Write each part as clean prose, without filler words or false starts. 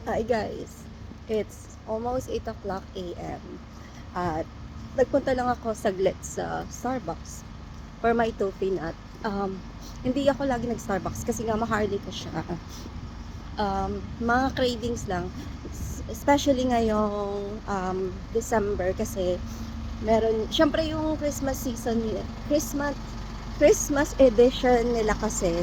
Hi guys, it's almost 8 o'clock a.m. At nagpunta lang ako saglit sa Starbucks for my toffee nut. Hindi ako lagi nag-Starbucks kasi nga maharli ko siya. Mga cravings lang, especially ngayong December kasi meron, syempre yung Christmas season nila, Christmas edition nila kasi.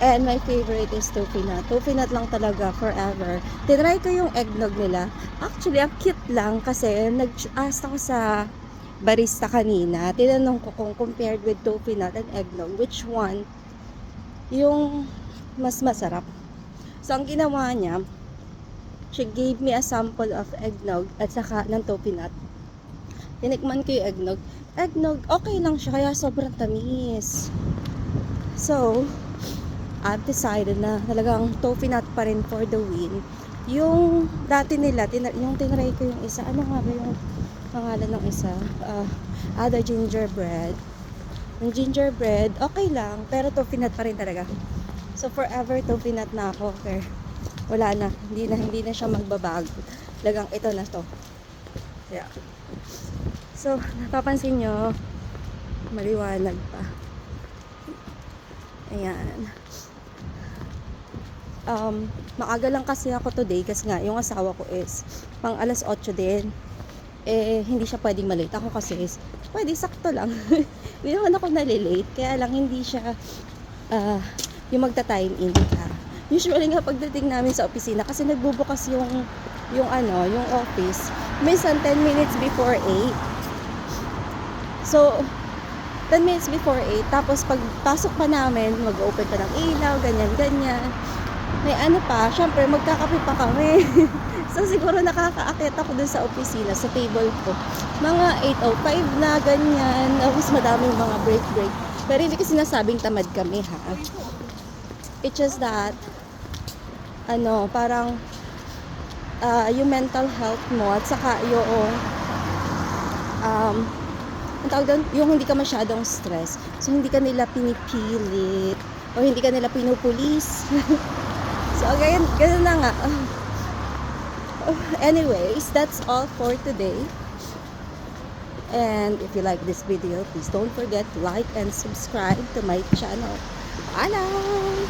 And my favorite is toffee nut. Toffee nut lang talaga forever. Tinry ko yung eggnog nila. Actually, ang cute lang kasi nag-ask ako sa barista kanina. Tinanong ko kung compared with toffee nut and eggnog, which one yung mas masarap. So, ang ginawa niya, she gave me a sample of eggnog at saka ng toffee nut. Tinikman ko yung eggnog. Eggnog, okay lang siya, kaya sobrang tamis. So, I've decided na talagang toffee nut pa rin for the win. Yung dati nila, yung tinry ko yung isa, ano nga ba yung pangalan ng isa? The gingerbread. Yung gingerbread, okay lang, pero toffee nut pa rin talaga. So forever toffee nut na ako, pero wala na, hindi na siya magbabago. Talagang ito na to. Yeah. So, napapansin nyo, maliwanag pa. Ayan. Maaga lang kasi ako today kasi nga yung asawa ko is pang alas 8 din. Hindi siya pwedeng malate. Ako kasi is pwede sakto lang. Hindi naman ako nalilate. Kaya lang hindi siya yung magta-time in ka. Usually nga pagdating namin sa opisina kasi nagbubukas yung office. Minsan 10 minutes before 8. So 10 minutes before 8. Tapos pagpasok pa namin, mag-open pa ng ilaw, ganyan. May ano pa, syempre magkakape pa kami. So siguro nakakaakyat ako dun sa opisina, sa table ko. Mga 8:05 na ganyan. Tapos madaming mga break. Pero hindi kasi sinasabing tamad kami ha. It's just that, parang yung mental health mo at saka yung ang tawag doon, yung hindi ka masyadong stress. So hindi ka nila pinipilit o hindi ka nila pinupulis. So, ganun na nga. Anyways, that's all for today. And if you like this video, please don't forget to like and subscribe to my channel. Paalam!